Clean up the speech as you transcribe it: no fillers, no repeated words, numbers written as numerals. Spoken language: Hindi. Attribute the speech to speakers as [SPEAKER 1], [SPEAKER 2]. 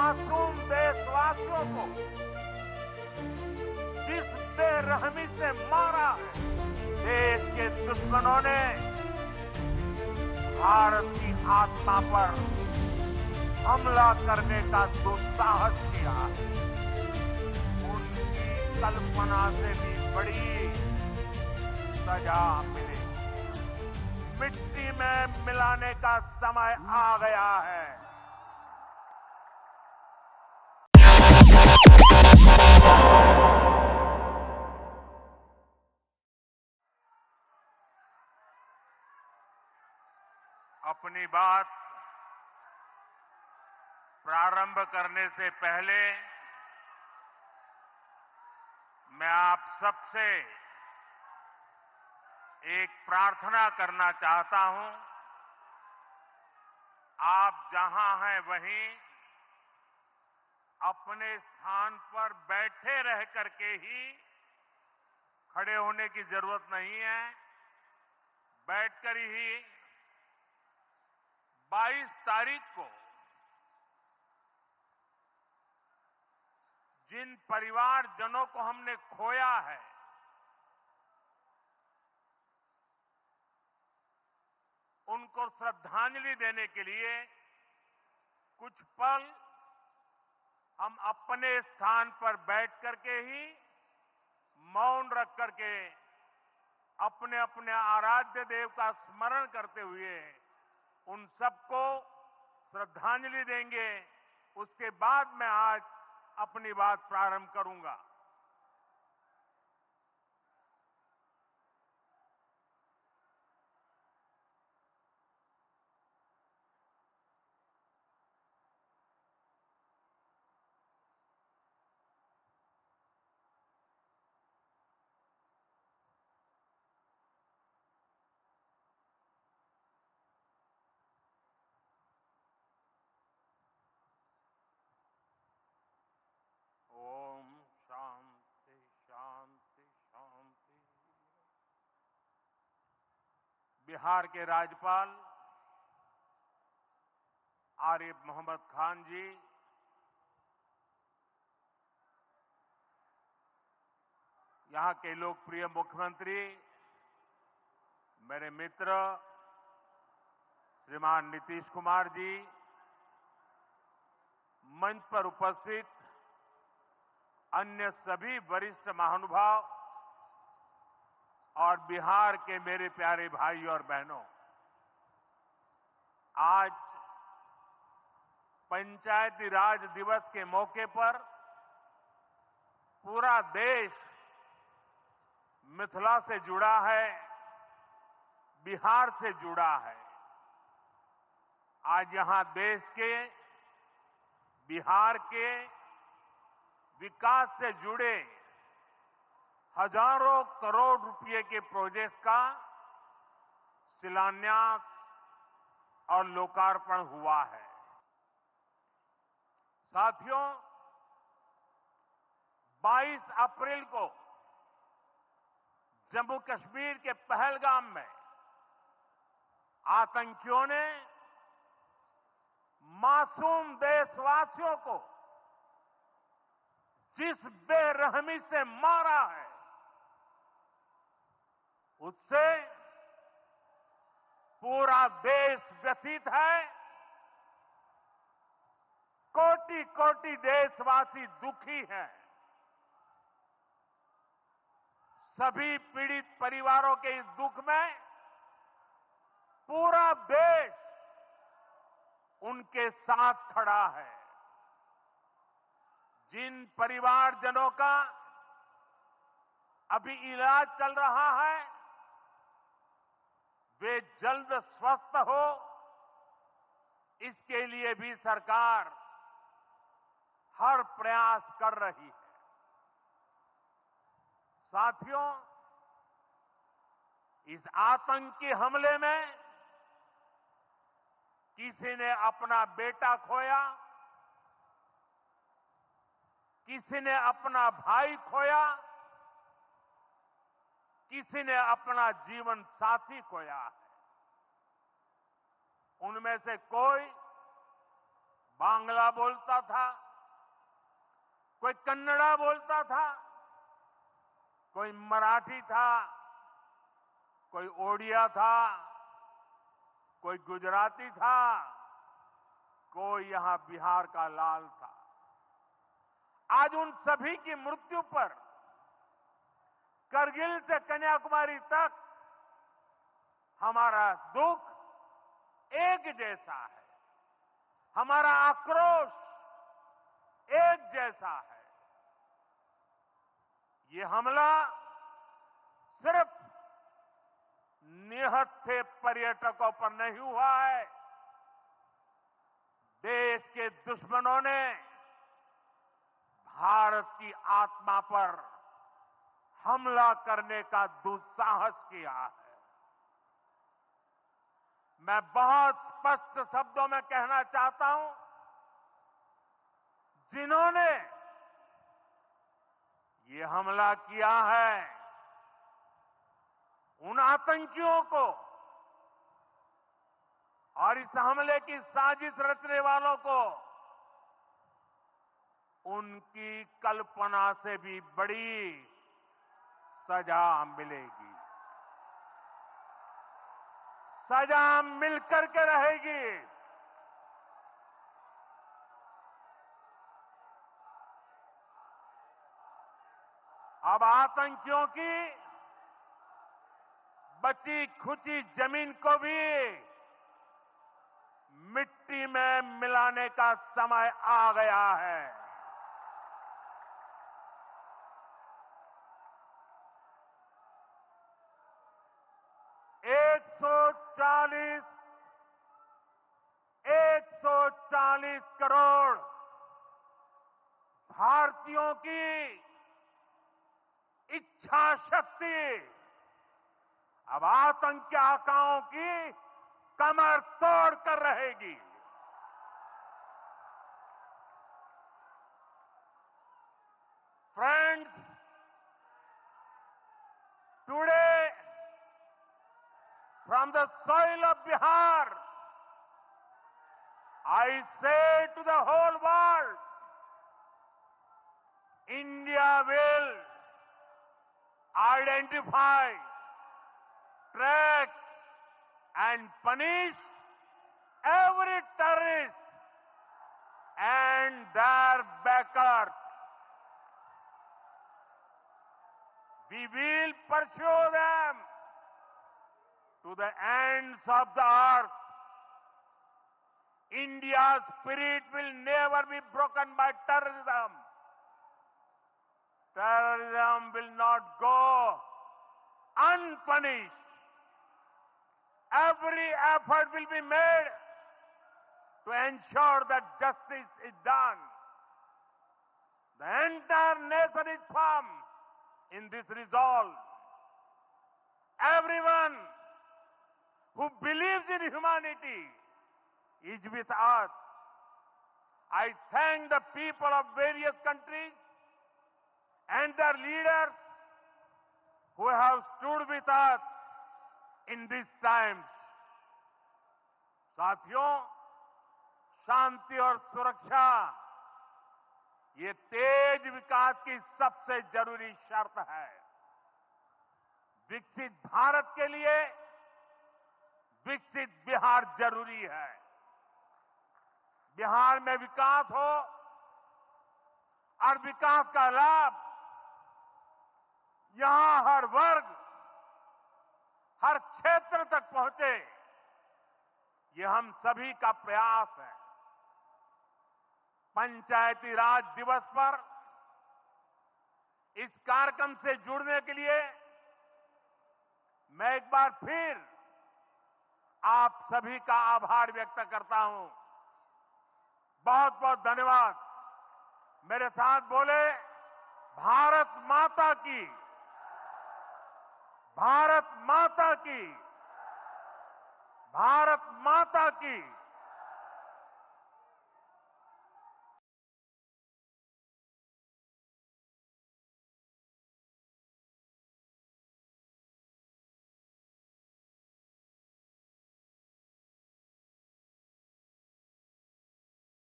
[SPEAKER 1] मासूम देशवासियों को जिस बेरहमी से मारा है, देश के दुश्मनों ने भारत की आत्मा पर हमला करने का दुस्साहस किया है। उनकी कल्पना से भी बड़ी सजा मिलेगी। मिट्टी में मिलाने का समय आ गया है। अपनी बात प्रारंभ करने से पहले मैं आप सबसे एक प्रार्थना करना चाहता हूं। आप जहां हैं वहीं अपने स्थान पर बैठे रह करके ही, खड़े होने की जरूरत नहीं है, बैठकर ही 22 तारीख को जिन परिवारजनों को हमने खोया है, उनको श्रद्धांजलि देने के लिए कुछ पल हम अपने स्थान पर बैठ करके ही मौन रख करके अपने अपने आराध्य देव का स्मरण करते हुए उन सबको श्रद्धांजलि देंगे। उसके बाद मैं आज अपनी बात प्रारंभ करूंगा। ओम शांति शांति शांति। बिहार के राज्यपाल आरिफ मोहम्मद खान जी, यहां के लोकप्रिय मुख्यमंत्री मेरे मित्र श्रीमान नीतीश कुमार जी, मंच पर उपस्थित अन्य सभी वरिष्ठ महानुभाव और बिहार के मेरे प्यारे भाई और बहनों, आज पंचायती राज दिवस के मौके पर पूरा देश मिथिला से जुड़ा है, बिहार से जुड़ा है। आज यहां देश के, बिहार के विकास से जुड़े हजारों करोड़ रुपए के प्रोजेक्ट का शिलान्यास और लोकार्पण हुआ है। साथियों, 22 अप्रैल को जम्मू कश्मीर के पहलगाम में आतंकियों ने मासूम देशवासियों को जिस बेरहमी से मारा है, उससे पूरा देश व्यथित है। कोटि कोटि देशवासी दुखी हैं। सभी पीड़ित परिवारों के इस दुख में पूरा देश उनके साथ खड़ा है। जिन परिवारजनों का अभी इलाज चल रहा है, वे जल्द स्वस्थ हो, इसके लिए भी सरकार हर प्रयास कर रही है। साथियों, इस आतंकी हमले में किसी ने अपना बेटा खोया, किसी ने अपना भाई खोया, किसी ने अपना जीवन साथी खोया है। उनमें से कोई बांग्ला बोलता था, कोई कन्नड़ा बोलता था, कोई मराठी था, कोई ओडिया था, कोई गुजराती था, कोई यहां बिहार का लाल था। आज उन सभी की मृत्यु पर करगिल से कन्याकुमारी तक हमारा दुख एक जैसा है, हमारा आक्रोश एक जैसा है। ये हमला सिर्फ निहत्थे पर्यटकों पर नहीं हुआ है, देश के दुश्मनों ने भारत की आत्मा पर हमला करने का दुस्साहस किया है। मैं बहुत स्पष्ट शब्दों में कहना चाहता हूं, जिन्होंने ये हमला किया है, उन आतंकियों को और इस हमले की साजिश रचने वालों को उनकी कल्पना से भी बड़ी सजा मिलेगी, सजा मिलकर के रहेगी। अब आतंकियों की बची खुची जमीन को भी मिट्टी में मिलाने का समय आ गया है। एक सौ चालीस करोड़ भारतीयों की इच्छा शक्ति अब आतंकी आकाओं की कमर तोड़ कर रहेगी। Friends, today from the soil of Bihar, I say to the whole world, India will identify, track and punish every terrorist and their backers. We will pursue them to the ends of the earth. India's spirit will never be broken by terrorism. Terrorism will not go unpunished. Every effort will be made to ensure that justice is done. The entire nation is firm in this resolve. Everyone who believes in humanity is with us. I thank the people of various countries and their leaders who have stood with us in these times. साथियों, शांति और सुरक्षा ये तेज विकास की सबसे जरूरी शर्त है। विकसित भारत के लिए विकसित बिहार जरूरी है। बिहार में विकास हो और विकास का लाभ यहां हर वर्ग, हर क्षेत्र तक पहुंचे, ये हम सभी का प्रयास है। पंचायती राज दिवस पर इस कार्यक्रम से जुड़ने के लिए मैं एक बार फिर आप सभी का आभार व्यक्त करता हूं। बहुत बहुत धन्यवाद। मेरे साथ बोले, भारत माता की, भारत माता की, भारत माता की।